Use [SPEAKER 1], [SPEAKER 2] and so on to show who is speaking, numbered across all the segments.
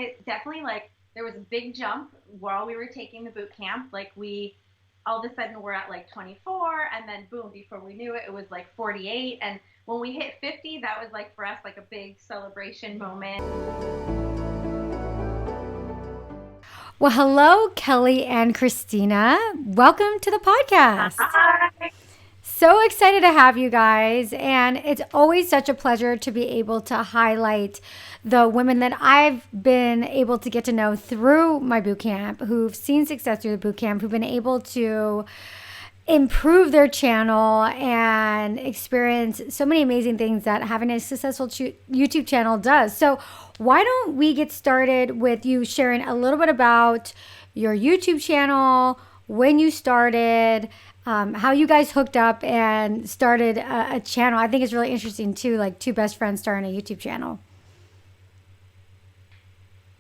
[SPEAKER 1] It definitely, like, there was a big jump while we were taking the boot camp. Like, we all of a sudden we're at like 24, and then boom, before we knew it, it was like 48. And when we hit 50, that was like for us like a big celebration moment.
[SPEAKER 2] Well, hello, Kelli and Christina. Welcome to the podcast.
[SPEAKER 1] Hi.
[SPEAKER 2] So excited to have you guys. And it's always such a pleasure to be able to highlight the women that I've been able to get to know through my boot camp, who've seen success through the boot camp, who've been able to improve their channel and experience so many amazing things that having a successful YouTube channel does. So why don't we get started with you sharing a little bit about your YouTube channel, when you started, how you guys hooked up and started a channel. I think it's really interesting too, like two best friends starting a YouTube channel.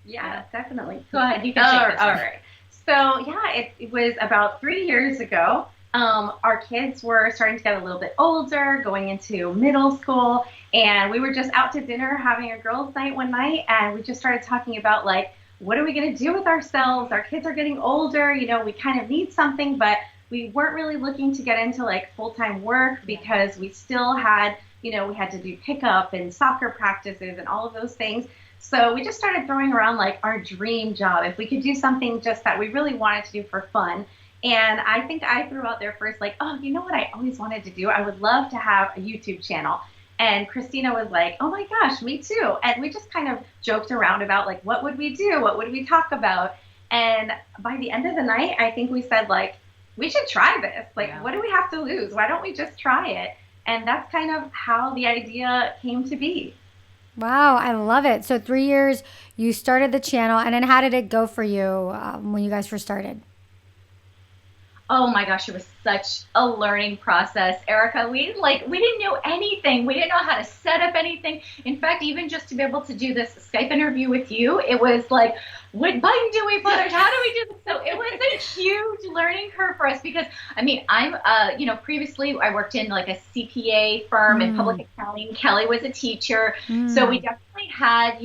[SPEAKER 1] Yeah, definitely.
[SPEAKER 3] Go ahead. You can take this.
[SPEAKER 1] All right. So yeah, it was about 3 years ago. Our kids were starting to get a little bit older, going into middle school, and we were just out to dinner having a girls' night one night, and we just started talking about, like, what are we going to do with ourselves? Our kids are getting older, we kind of need something, but we weren't really looking to get into like full-time work because we still had, we had to do pickup and soccer practices and all of those things. So we just started throwing around like our dream job, if we could do something just that we really wanted to do for fun. And I think I threw out there first, like, oh, you know what I always wanted to do? I would love to have a YouTube channel. And Christina was like, oh my gosh, me too. And we just kind of joked around about, like, what would we do? What would we talk about? And by the end of the night, I think we said, like, we should try this. Like, What do we have to lose? Why don't we just try it? And that's kind of how the idea came to be.
[SPEAKER 2] Wow, I love it. So 3 years, you started the channel, and then how did it go for you when you guys first started?
[SPEAKER 3] Oh my gosh, it was such a learning process, Erika. We didn't know anything. We didn't know how to set up anything. In fact, even just to be able to do this Skype interview with you, it was like, what button do we push? How do we do this? So it was a huge learning curve for us because, I mean, I'm, previously I worked in like a CPA firm in public accounting. Kelli was a teacher. So we definitely had,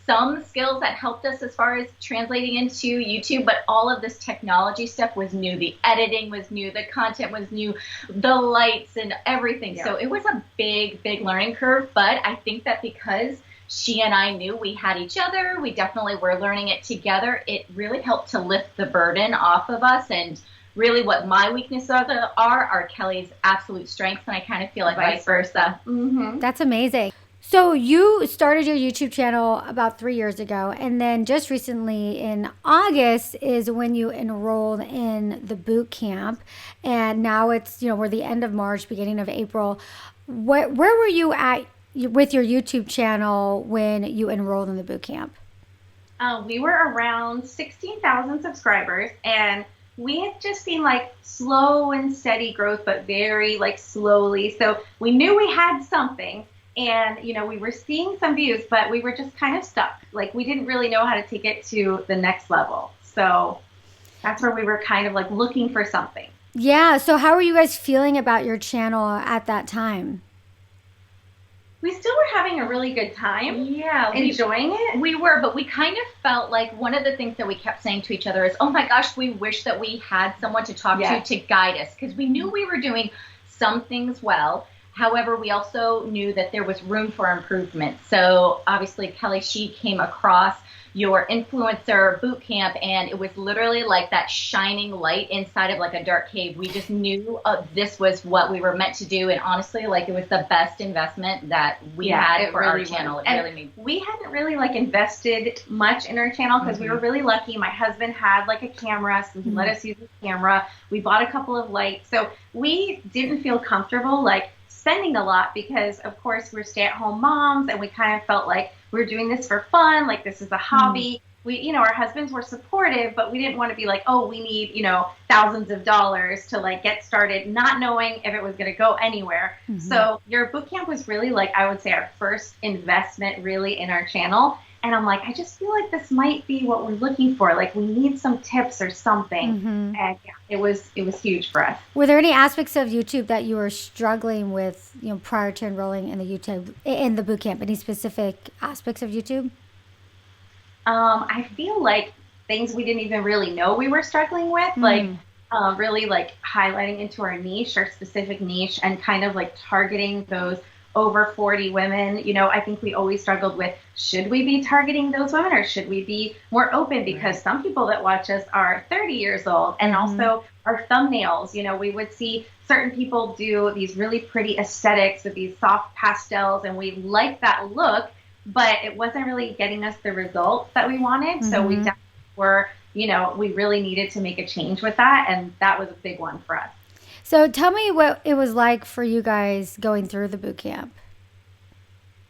[SPEAKER 3] some skills that helped us as far as translating into YouTube, but all of this technology stuff was new. The editing was new, the content was new, the lights and everything. Yeah. So it was a big, big learning curve, but I think that because she and I knew we had each other, we definitely were learning it together, it really helped to lift the burden off of us. And really what my weaknesses are Kelli's absolute strengths, and I kind of feel like vice versa.
[SPEAKER 2] Mm-hmm. That's amazing. So you started your YouTube channel about 3 years ago, and then just recently in August is when you enrolled in the boot camp, and now it's, we're the end of March, beginning of April. Where were you at with your YouTube channel when you enrolled in the boot camp?
[SPEAKER 1] We were around 16,000 subscribers, and we had just seen like slow and steady growth, but very like slowly. So we knew we had something. And, we were seeing some views, but we were just kind of stuck. Like, we didn't really know how to take it to the next level. So that's where we were kind of like looking for something.
[SPEAKER 2] Yeah. So how were you guys feeling about your channel at that time?
[SPEAKER 1] We still were having a really good time.
[SPEAKER 3] Yeah.
[SPEAKER 1] Enjoying it.
[SPEAKER 3] We were, but we kind of felt like one of the things that we kept saying to each other is, oh my gosh, we wish that we had someone to talk to guide us. Because we knew we were doing some things well. However, we also knew that there was room for improvement. So obviously, Kelli, she came across your influencer boot camp, and it was literally like that shining light inside of like a dark cave. We just knew this was what we were meant to do, and honestly, like, it was the best investment that we had for our channel. It really made.
[SPEAKER 1] We hadn't really like invested much in our channel because we were really lucky. My husband had like a camera, so he let us use his camera. We bought a couple of lights, so we didn't feel comfortable like spending a lot because, of course, we're stay-at-home moms, and we kind of felt like we were doing this for fun, like this is a hobby. We, our husbands were supportive, but we didn't want to be like, oh, we need, thousands of dollars to like get started, not knowing if it was going to go anywhere. So your boot camp was really like, I would say, our first investment really in our channel. And I'm like, I just feel like this might be what we're looking for. Like, we need some tips or something. And yeah, it was huge for us.
[SPEAKER 2] Were there any aspects of YouTube that you were struggling with, prior to enrolling in the boot camp? Any specific aspects of YouTube?
[SPEAKER 1] I feel like things we didn't even really know we were struggling with, like really like highlighting into our niche, our specific niche, and kind of like targeting those over 40 women. You know, I think we always struggled with, should we be targeting those women or should we be more open? Because some people that watch us are 30 years old, and also our thumbnails, you know, we would see certain people do these really pretty aesthetics with these soft pastels, and we like that look, but it wasn't really getting us the results that we wanted. So we definitely were, you know, we really needed to make a change with that, and that was a big one for us.
[SPEAKER 2] So tell me what it was like for you guys going through the boot camp.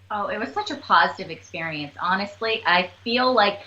[SPEAKER 3] Oh, it was such a positive experience. Honestly, I feel like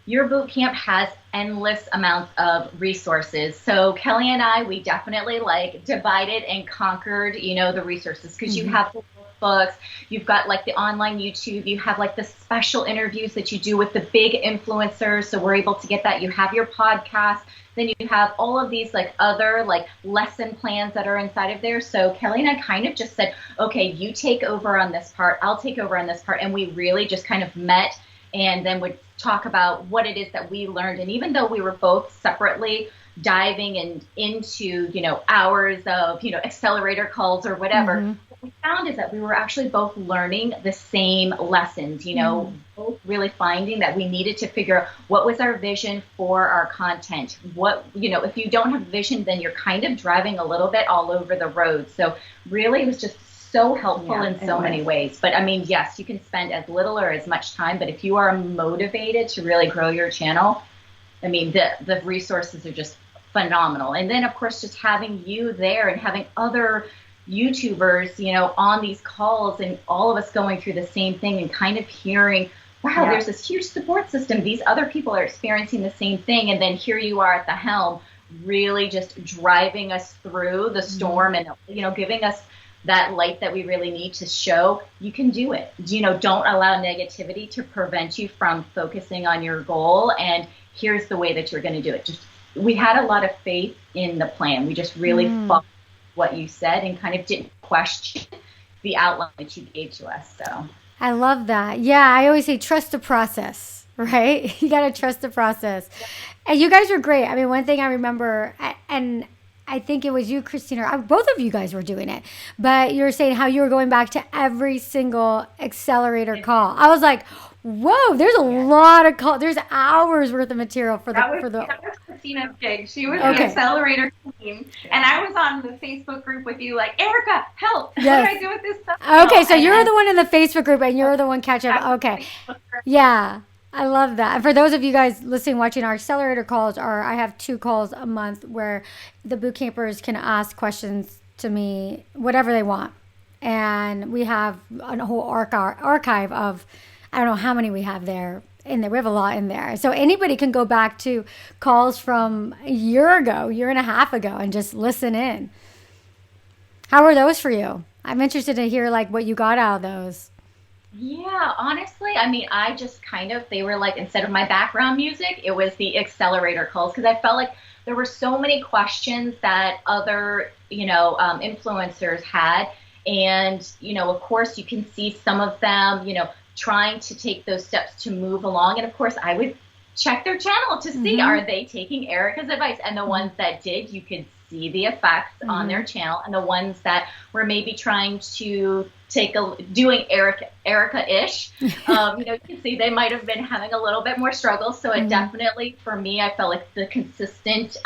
[SPEAKER 3] your boot camp has endless amounts of resources. So Kelli and I, we definitely like divided and conquered, you know, the resources, because you have the books, you've got like the online YouTube, you have like the special interviews that you do with the big influencers. So we're able to get that. You have your podcast. Then you have all of these like other like lesson plans that are inside of there. So Kelli and I kind of just said, okay, you take over on this part, I'll take over on this part. And we really just kind of met and then would talk about what it is that we learned. And even though we were both separately diving into, you know, hours of, you know, accelerator calls or whatever, what we found is that we were actually both learning the same lessons, you know, both really finding that we needed to figure out what was our vision for our content. What, you know, if you don't have vision, then you're kind of driving a little bit all over the road. So really it was just so helpful in so many ways. But I mean, yes, you can spend as little or as much time, but if you are motivated to really grow your channel, I mean, the resources are just phenomenal. And then of course, just having you there and having other YouTubers, you know, on these calls and all of us going through the same thing and kind of hearing, wow, there's this huge support system. These other people are experiencing the same thing. And then here you are at the helm, really just driving us through the storm and, you know, giving us that light that we really need to show you can do it. You know, don't allow negativity to prevent you from focusing on your goal. And here's the way that you're going to do it. Just, we had a lot of faith in the plan. We just really followed what you said and kind of didn't question the outline that you gave to us. So
[SPEAKER 2] I love that. Yeah, I always say trust the process, right? You got to trust the process. And you guys were great. I mean, one thing I remember, and I think it was you, Christina, both of you guys were doing it, but you were saying how you were going back to every single accelerator call. I was like, whoa, there's a lot of call. There's hours worth of material for
[SPEAKER 1] that was Christina's gig. She was the accelerator queen, and I was on the Facebook group with you, like, Erika, help! What do I do with this stuff?
[SPEAKER 2] Okay, so you're the one in the Facebook group, and you're the one catching up. Okay, yeah. I love that. And for those of you guys listening, watching, our accelerator calls I have 2 calls a month where the boot campers can ask questions to me, whatever they want. And we have a whole archive of, I don't know how many we have there in there. We have a lot in there. So anybody can go back to calls from a year and a half ago and just listen in. How were those for you? I'm interested to hear like what you got out of those.
[SPEAKER 3] Yeah, honestly, I mean, I just kind of, they were like, instead of my background music, it was the accelerator calls, because I felt like there were so many questions that other, you know, influencers had. And, you know, of course, you can see some of them, you know, trying to take those steps to move along. And of course, I would check their channel to see, are they taking Erika's advice? And the ones that did, you could see the effects on their channel. And the ones that were maybe trying to doing Erika-ish, you know, you can see they might have been having a little bit more struggle. So it definitely, for me, I felt like the consistent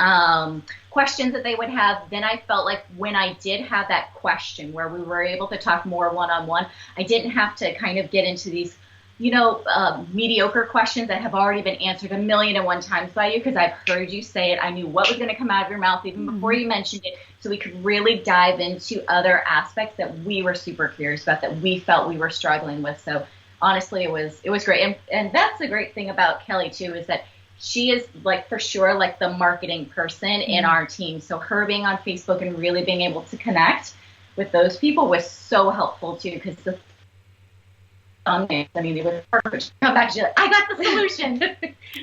[SPEAKER 3] questions that they would have. Then I felt like when I did have that question where we were able to talk more one-on-one, I didn't have to kind of get into these, you know, mediocre questions that have already been answered 1,000,001 times by you, because I've heard you say it. I knew what was going to come out of your mouth even before you mentioned it. So we could really dive into other aspects that we were super curious about, that we felt we were struggling with. So honestly, it was great. And that's the great thing about Kelli too, is that she is like, for sure, like the marketing person in our team. So her being on Facebook and really being able to connect with those people was so helpful too, because I mean, it was perfect. Come back to you, I got the solution.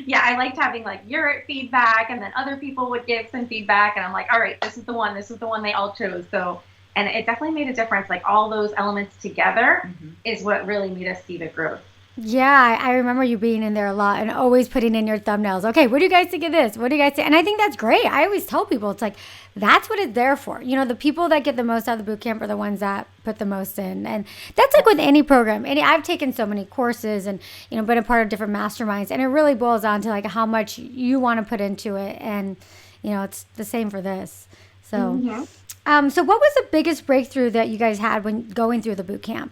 [SPEAKER 1] Yeah, I liked having like your feedback, and then other people would give some feedback, and I'm like, all right, this is the one they all chose. So, and it definitely made a difference. Like all those elements together is what really made us see the growth.
[SPEAKER 2] Yeah, I remember you being in there a lot and always putting in your thumbnails. Okay, what do you guys think of this? What do you guys think? And I think that's great. I always tell people it's like that's what it's there for. You know, the people that get the most out of the boot camp are the ones that put the most in. And that's like with any program. I've taken so many courses and, been a part of different masterminds, and it really boils down to like how much you want to put into it. And, it's the same for this. So, so what was the biggest breakthrough that you guys had when going through the boot camp?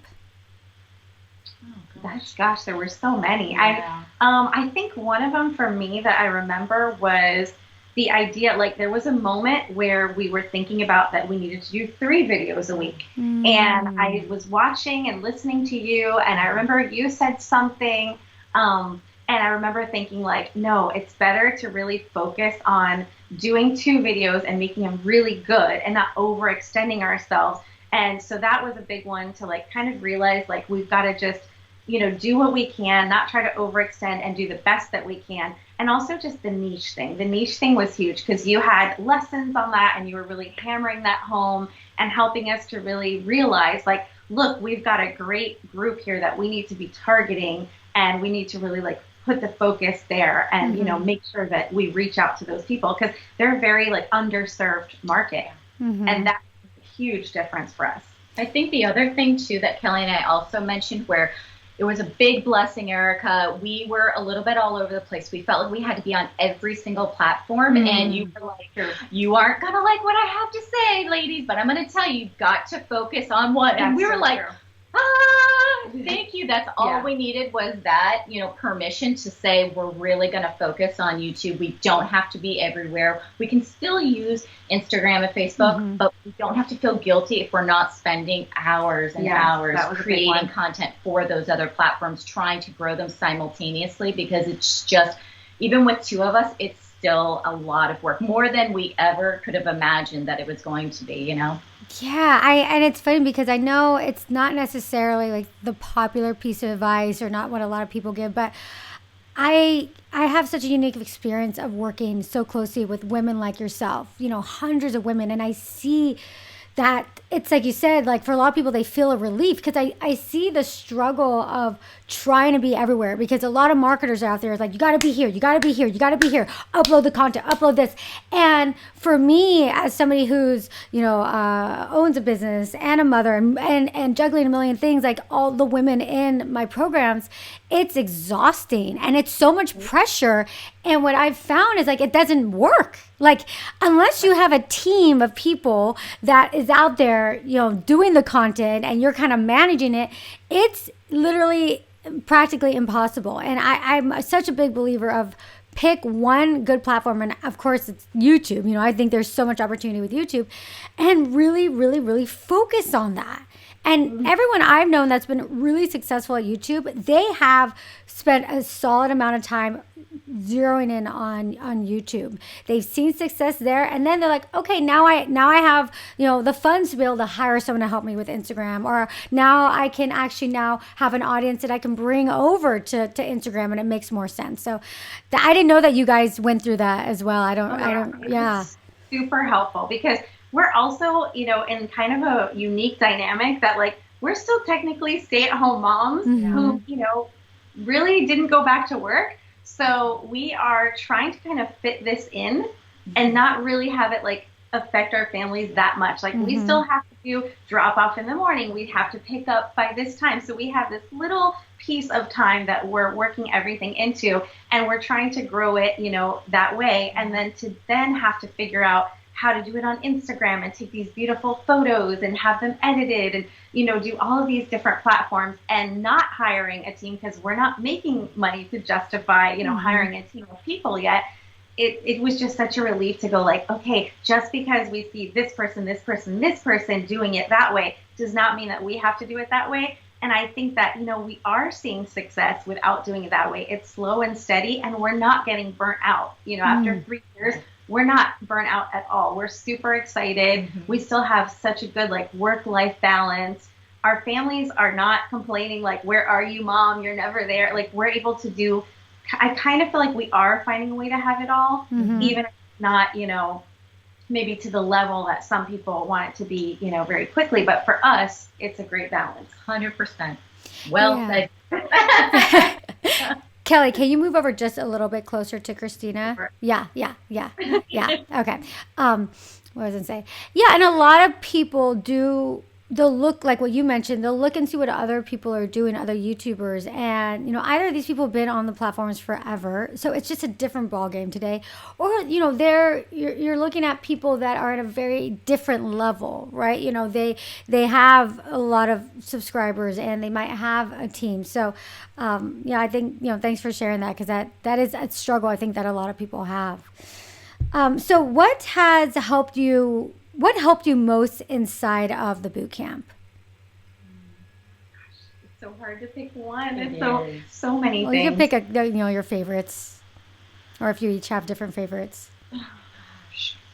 [SPEAKER 1] Gosh, there were so many.
[SPEAKER 3] Yeah.
[SPEAKER 1] I think one of them for me that I remember was the idea, like there was a moment where we were thinking about that we needed to do 3 videos a week. And I was watching and listening to you, and I remember you said something, and I remember thinking like, no, it's better to really focus on doing 2 videos and making them really good and not overextending ourselves. And so that was a big one to like kind of realize like we've got to just do what we can, not try to overextend, and do the best that we can. And also just the niche thing. The niche thing was huge because you had lessons on that and you were really hammering that home and helping us to really realize like, look, we've got a great group here that we need to be targeting, and we need to really like put the focus there and, make sure that we reach out to those people because they're a very like underserved market. And that's a huge difference for us.
[SPEAKER 3] I think the other thing too that Kelli and I also mentioned where it was a big blessing, Erika. We were a little bit all over the place. We felt like we had to be on every single platform. And you were like, you aren't going to like what I have to say, ladies, but I'm going to tell you, you've got to focus on one. And we were like, thank you. That's all we needed was that, permission to say we're really going to focus on YouTube. We don't have to be everywhere. We can still use Instagram and Facebook, but we don't have to feel guilty if we're not spending hours and hours creating content for those other platforms, trying to grow them simultaneously, because it's just, even with 2 of us, it's still a lot of work, more than we ever could have imagined that it was going to be,
[SPEAKER 2] Yeah, and it's funny because I know it's not necessarily like the popular piece of advice or not what a lot of people give, but I have such a unique experience of working so closely with women like yourself, hundreds of women, and I see that it's like you said, like for a lot of people, they feel a relief because I see the struggle of trying to be everywhere because a lot of marketers are out there like, you got to be here, you got to be here, you got to be here, upload the content, upload this. And for me, as somebody who's, owns a business and a mother and juggling a million things, like all the women in my programs, it's exhausting and it's so much pressure. And what I've found is like, it doesn't work. Like, unless you have a team of people that is out there, doing the content and you're kind of managing it, it's literally practically impossible. And I'm such a big believer of pick one good platform. And of course, it's YouTube. I think there's so much opportunity with YouTube and really, really, really focus on that. And everyone I've known that's been really successful at YouTube, they have spent a solid amount of time zeroing in on YouTube. They've seen success there, and then they're like, okay, now I have the funds to be able to hire someone to help me with Instagram, or now I can actually now have an audience that I can bring over to Instagram, and it makes more sense. So I didn't know that you guys went through that as well.
[SPEAKER 1] It's super helpful because we're also, in kind of a unique dynamic that like we're still technically stay-at-home moms who, really didn't go back to work. So we are trying to kind of fit this in and not really have it like affect our families that much. Like we still have to do drop off in the morning. We have to pick up by this time. So we have this little piece of time that we're working everything into, and we're trying to grow it, that way. And then to have to figure out how to do it on Instagram and take these beautiful photos and have them edited and, do all of these different platforms, and not hiring a team because we're not making money to justify, hiring a team of people yet. It was just such a relief to go like, okay, just because we see this person doing it that way does not mean that we have to do it that way. And I think that, we are seeing success without doing it that way. It's slow and steady, and we're not getting burnt out. After 3 years, we're not burnt out at all. We're super excited. We still have such a good like work-life balance. Our families are not complaining like, where are you, Mom? You're never there. Like we're able to do, I kind of feel like we are finding a way to have it all, even if not, maybe to the level that some people want it to be, very quickly. But for us, it's a great balance.
[SPEAKER 3] 100%. Well said.
[SPEAKER 2] Kelli, can you move over just a little bit closer to Christina? Yeah. Okay. What was I say? Yeah, and a lot of people do. They'll look like what you mentioned. They'll look and see what other people are doing, other YouTubers, and either these people have been on the platforms forever, so it's just a different ball game today, or you're looking at people that are at a very different level, right? They have a lot of subscribers and they might have a team. So, yeah, I think thanks for sharing that, because that is a struggle I think that a lot of people have. So what has helped you? What helped you most inside of the boot camp?
[SPEAKER 1] It's so hard to pick one.
[SPEAKER 3] It
[SPEAKER 1] It's so many
[SPEAKER 2] Well,
[SPEAKER 1] things.
[SPEAKER 2] you can pick your favorites, or if you each have different favorites.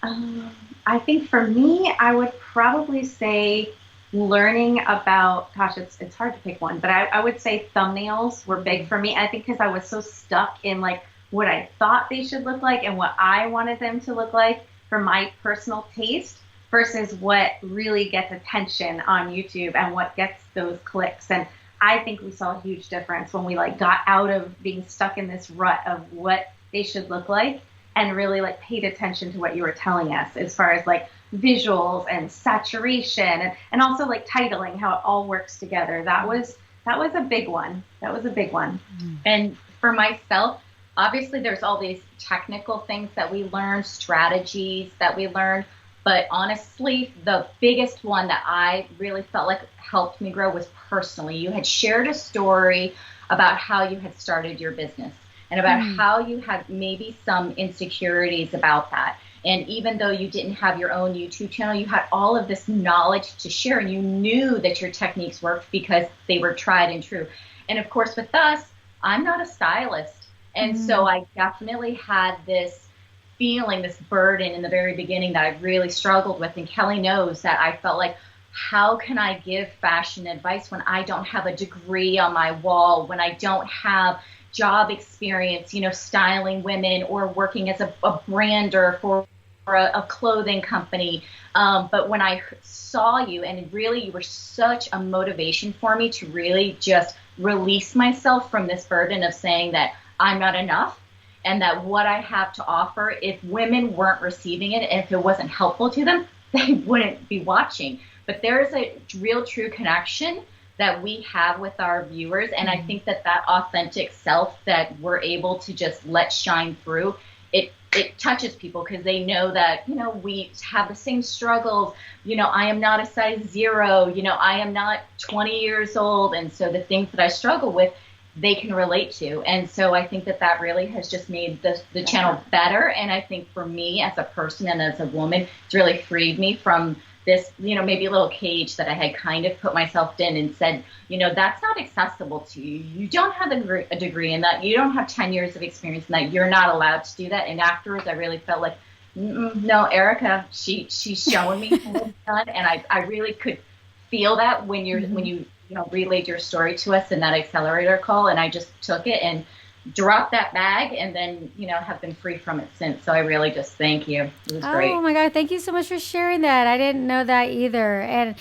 [SPEAKER 1] I think for me, I would probably say learning about, gosh, it's hard to pick one, but I would say thumbnails were big for me. I think because I was so stuck in like what I thought they should look like and what I wanted them to look like for my personal taste versus what really gets attention on YouTube and what gets those clicks. And I think we saw a huge difference when we like got out of being stuck in this rut of what they should look like and really like paid attention to what you were telling us as far as like visuals and saturation and also like titling, how it all works together. That was a big one. That was a big one.
[SPEAKER 3] And for myself, obviously there's all these technical things that we learned, strategies that we learned, but honestly, the biggest one that I really felt like helped me grow was personally. You had shared a story about how you had started your business and about how you had maybe some insecurities about that. And even though you didn't have your own YouTube channel, you had all of this knowledge to share, and you knew that your techniques worked because they were tried and true. And of course, with us, I'm not a stylist. And so I definitely had this feeling, this burden in the very beginning that I really struggled with. And Kelli knows that I felt like, how can I give fashion advice when I don't have a degree on my wall, when I don't have job experience, styling women or working as a brander for a clothing company. But when I saw you, and really you were such a motivation for me to really just release myself from this burden of saying that I'm not enough, and that what I have to offer, if women weren't receiving it, and if it wasn't helpful to them, they wouldn't be watching. But there is a real true connection that we have with our viewers, and I think that authentic self that we're able to just let shine through, it touches people because they know that, we have the same struggles. I am not a size 0, I am not 20 years old, and so the things that I struggle with, they can relate to. And so I think that really has just made the channel better. And I think for me as a person and as a woman, it's really freed me from this, maybe a little cage that I had kind of put myself in and said, that's not accessible to you. You don't have a degree in that. You don't have 10 years of experience in that. You're not allowed to do that. And afterwards, I really felt like, no, Erika, she's showing me what it's done. And I really could feel that when you relayed your story to us in that accelerator call, and I just took it and dropped that bag, and then have been free from it since. So I really just thank you. It was great.
[SPEAKER 2] Oh my God, thank you so much for sharing that. I didn't know that either. And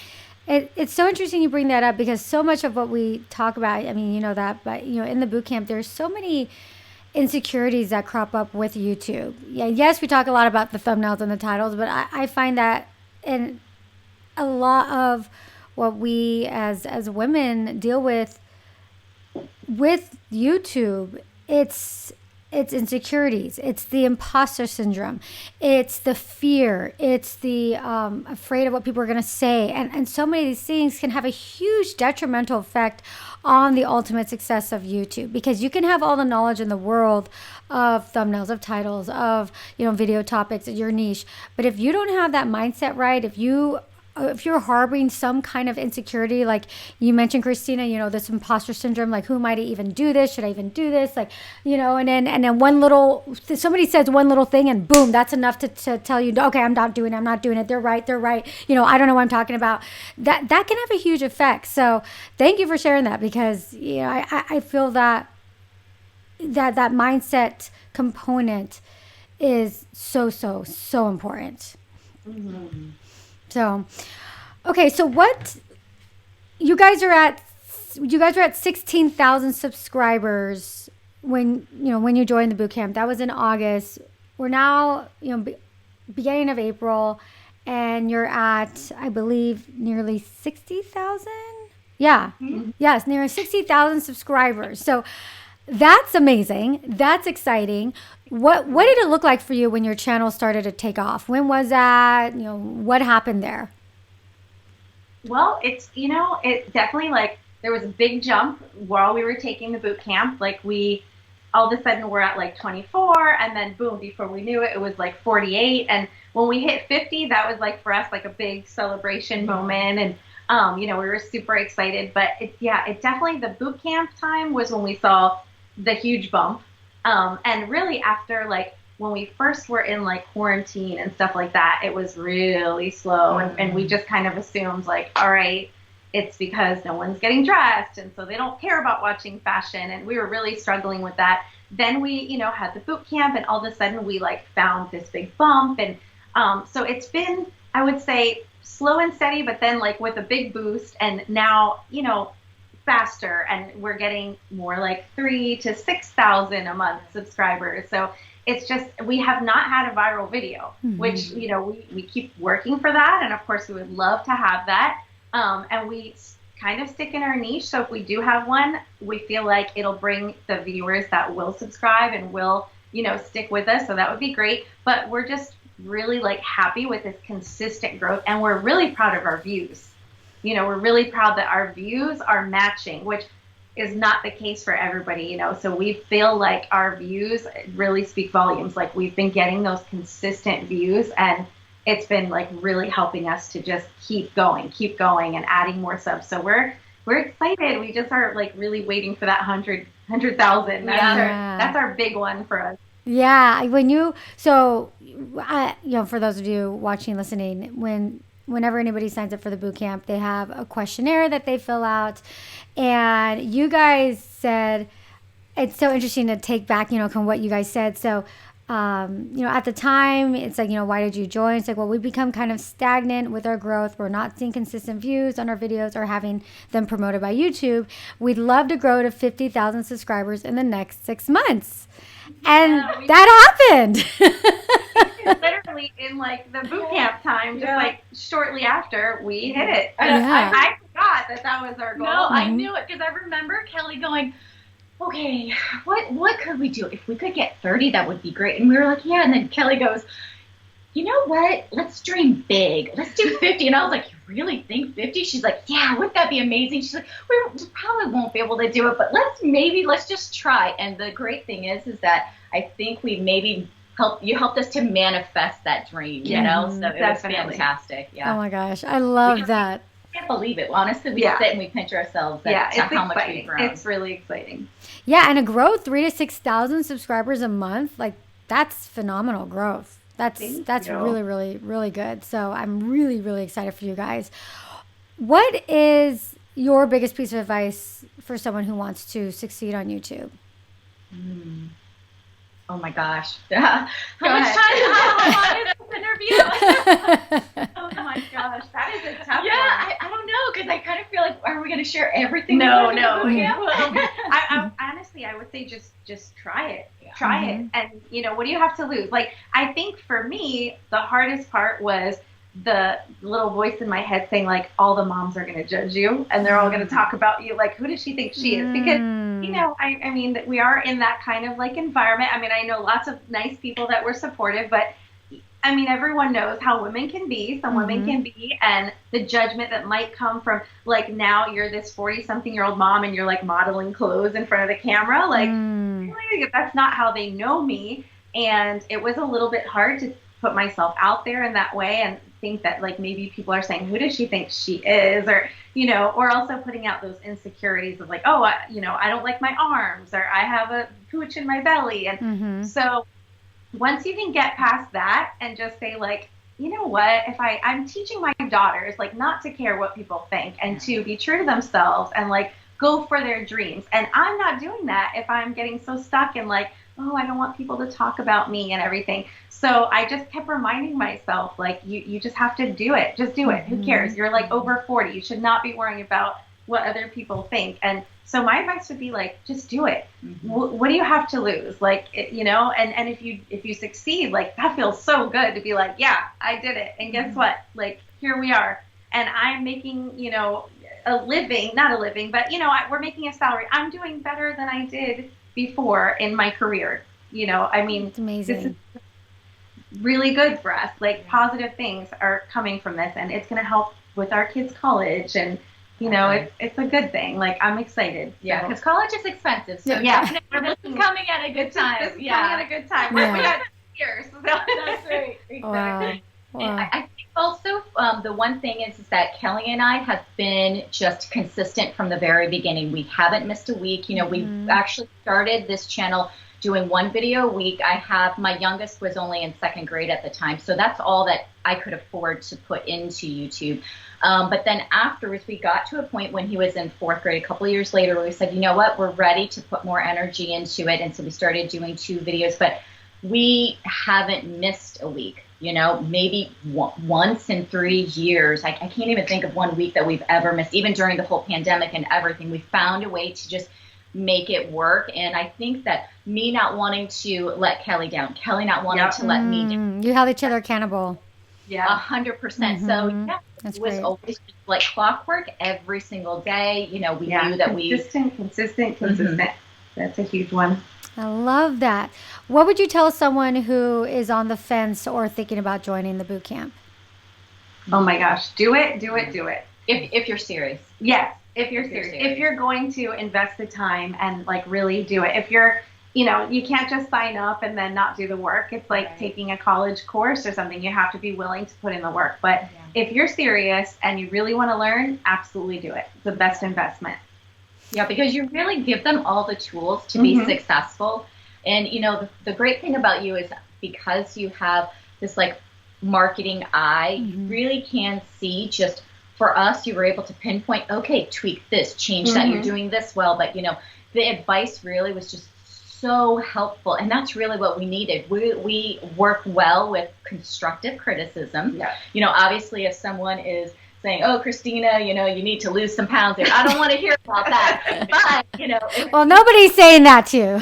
[SPEAKER 2] it's so interesting you bring that up, because so much of what we talk about, I mean, that, but in the boot camp, there's so many insecurities that crop up with YouTube. Yeah, yes, we talk a lot about the thumbnails and the titles, but I find that in a lot of what we as women deal with YouTube, it's insecurities, it's the imposter syndrome, it's the fear, it's the afraid of what people are going to say, and so many of these things can have a huge detrimental effect on the ultimate success of YouTube, because you can have all the knowledge in the world of thumbnails, of titles, of video topics, your niche, but if you don't have that mindset right, if you're harboring some kind of insecurity, like you mentioned, Christina, this imposter syndrome, like, who am I to even do this? Should I even do this? Like, and then somebody says one little thing and boom, that's enough to tell you, okay, I'm not doing it. They're right. I don't know what I'm talking about. That can have a huge effect. So thank you for sharing that, because, I feel that mindset component is so important. Mm-hmm. So, okay, so what you guys are at you guys were at 16,000 subscribers when you joined the boot camp. That was in August. We're now, beginning of April, and you're at, I believe, nearly 60,000. Yeah. Mm-hmm. Yes, nearly 60,000 subscribers. So that's amazing. That's exciting. What did it look like for you when your channel started to take off? When was that? What happened there?
[SPEAKER 1] Well, it's, it definitely, like, there was a big jump while we were taking the boot camp. Like, all of a sudden we're at like 24, and then boom, before we knew it, it was like 48. And when we hit 50, that was like for us like a big celebration moment. And we were super excited. But it definitely, the boot camp time was when we saw the huge bump. And really after, like, when we first were in like quarantine and stuff like that, it was really slow. And we just kind of assumed like, all right, it's because no one's getting dressed, and so they don't care about watching fashion. And we were really struggling with that. Then we, had the boot camp, and all of a sudden we like found this big bump. And so it's been, I would say, slow and steady, but then like with a big boost, and now, faster, and we're getting more like 3,000 to 6,000 a month subscribers. So it's just, we have not had a viral video, which, we keep working for that. And of course we would love to have that. And we kind of stick in our niche. So if we do have one, we feel like it'll bring the viewers that will subscribe and will, stick with us. So that would be great. But we're just really like happy with this consistent growth. And we're really proud of our views. We're really proud that our views are matching, which is not the case for everybody, So we feel like our views really speak volumes. Like, we've been getting those consistent views, and it's been like really helping us to just keep going and adding more subs. So we're excited. We just are like really waiting for that 100,000. That's our big one for us.
[SPEAKER 2] Yeah. For those of you watching, listening, whenever anybody signs up for the boot camp, they have a questionnaire that they fill out. And you guys said, it's so interesting to take back, what you guys said. So, at the time, it's like, why did you join? It's like, well, we become kind of stagnant with our growth. We're not seeing consistent views on our videos or having them promoted by YouTube. We'd love to grow to 50,000 subscribers in the next 6 months. And that happened.
[SPEAKER 1] Literally in like the boot camp time, just like shortly after we hit it.
[SPEAKER 3] I
[SPEAKER 1] forgot that was our goal.
[SPEAKER 3] No, I knew it because I remember Kelli going, okay, what could we do? If we could get 30, that would be great. And we were like, yeah. And then Kelli goes, you know what? Let's dream big. Let's do 50. And I was like, you really think 50? She's like, yeah, wouldn't that be amazing? She's like, we probably won't be able to do it, but let's just try. And the great thing is that I think we maybe helped us to manifest that dream, So it was fantastic. Yeah.
[SPEAKER 2] Oh my gosh. I love that.
[SPEAKER 3] I can't believe it. Honestly, we sit and we pinch ourselves at how much we've grown.
[SPEAKER 1] It's really exciting.
[SPEAKER 2] Yeah, and to grow 3,000 to 6,000 subscribers a month, like, that's phenomenal growth. That's really, really, really good. So I'm really, really excited for you guys. What is your biggest piece of advice for someone who wants to succeed on YouTube?
[SPEAKER 3] Oh my gosh. How long is this interview?
[SPEAKER 1] Oh my gosh. That is a tough one.
[SPEAKER 3] I don't know, because I kind of feel like, are we going to share everything?
[SPEAKER 1] No. Honestly, I would say just try it. Try it. And, what do you have to lose? Like, I think for me, the hardest part was the little voice in my head saying, like, all the moms are going to judge you and they're all going to talk about you. Like, who does she think she is? Because, I mean, we are in that kind of like environment. I mean, I know lots of nice people that were supportive, but I mean, everyone knows how women can be. Some women can be, and the judgment that might come from, like, now you're this 40-something-year-old mom and you're like modeling clothes in front of the camera. Like, really, that's not how they know me. And it was a little bit hard to put myself out there in that way and think that, like, maybe people are saying, who does she think she is? Or, or also putting out those insecurities of like, oh, I don't like my arms, or I have a pooch in my belly. And so once you can get past that and just say, like, you know what, if I'm teaching my daughters, like, not to care what people think and to be true to themselves and, like, go for their dreams. And I'm not doing that if I'm getting so stuck in, like, oh, I don't want people to talk about me and everything. So I just kept reminding myself, like, you just have to do it. Just do it. Who cares? You're like over 40. You should not be worrying about what other people think. And so my advice would be like, just do it. What do you have to lose? Like, and if you succeed, like that feels so good to be like, yeah, I did it. And guess what? Like, here we are. And I'm making, a living, not a living, but, we're making a salary. I'm doing better than I did before in my career.
[SPEAKER 2] It's amazing.
[SPEAKER 1] This is really good for us. Like, positive things are coming from this, and it's going to help with our kids' college. And, it's a good thing. Like, I'm excited.
[SPEAKER 3] Yeah, because college is expensive. So
[SPEAKER 1] yeah,
[SPEAKER 3] this is coming at a good time.
[SPEAKER 1] This is coming at a good time. We got years. So.
[SPEAKER 3] That's right. Exactly.
[SPEAKER 2] Wow.
[SPEAKER 3] And I think also the one thing is that Kelli and I have been just consistent from the very beginning. We haven't missed a week. We actually started this channel doing one video a week. My youngest was only in 2nd grade at the time, so that's all that I could afford to put into YouTube. But then afterwards, we got to a point when he was in 4th grade, a couple of years later, where we said, you know what, we're ready to put more energy into it. And so we started doing 2 videos, but we haven't missed a week, maybe once in 3 years. I can't even think of 1 week that we've ever missed, even during the whole pandemic and everything. We found a way to just make it work. And I think that me not wanting to let Kelli down, Kelli not wanting to let me down.
[SPEAKER 2] You held each other accountable.
[SPEAKER 3] Yeah, 100%. So yeah,
[SPEAKER 2] That's
[SPEAKER 3] it was
[SPEAKER 2] great.
[SPEAKER 3] always just like clockwork every single day. We knew that
[SPEAKER 1] consistent. That's a huge one.
[SPEAKER 2] I love that. What would you tell someone who is on the fence or thinking about joining the boot camp?
[SPEAKER 1] Oh my gosh, do it.
[SPEAKER 3] If you're serious.
[SPEAKER 1] Yes, if you're serious. If you're going to invest the time and like really do it. If you're, you can't just sign up and then not do the work. It's like taking a college course or something. You have to be willing to put in the work. But if you're serious and you really want to learn, absolutely do it. It's the best investment.
[SPEAKER 3] Yeah, because you really give them all the tools to be successful. And, the great thing about you is because you have this like marketing eye, you really can see just for us, you were able to pinpoint, okay, tweak this, change that, you're doing this well. But, the advice really was just so helpful. And that's really what we needed. We work well with constructive criticism. Yeah. Obviously, if someone is saying, oh, Christina, you need to lose some pounds there, I don't want to hear about that. But,
[SPEAKER 2] well, nobody's saying that to you.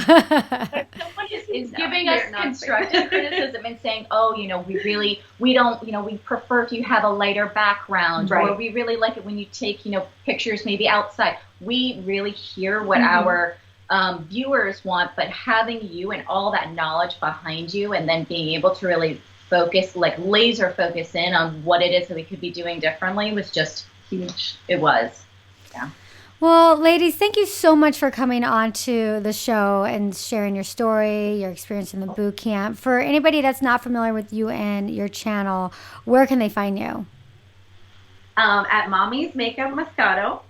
[SPEAKER 3] Someone is giving us constructive criticism and saying, oh, we prefer if you have a lighter background, or we really like it when you take, pictures maybe outside. We really hear what our viewers want, but having you and all that knowledge behind you, and then being able to really focus, like laser focus in on what it is that we could be doing differently was just huge. It was. Yeah.
[SPEAKER 2] Well, ladies, thank you so much for coming on to the show and sharing your story, your experience in the boot camp. For anybody that's not familiar with you and your channel, where can they find you?
[SPEAKER 1] At Mommies Makeup Moscato.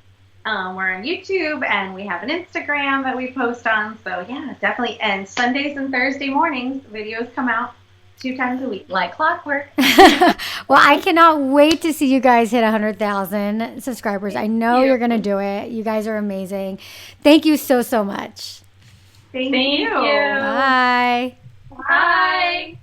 [SPEAKER 1] We're on YouTube, and we have an Instagram that we post on. So yeah, definitely. And Sundays and Thursday mornings, videos come out 2 times a week, like clockwork.
[SPEAKER 2] Well, I cannot wait to see you guys hit 100,000 subscribers. I know you're going to do it. You guys are amazing. Thank you so much.
[SPEAKER 1] Thank you.
[SPEAKER 2] Bye.
[SPEAKER 3] Bye.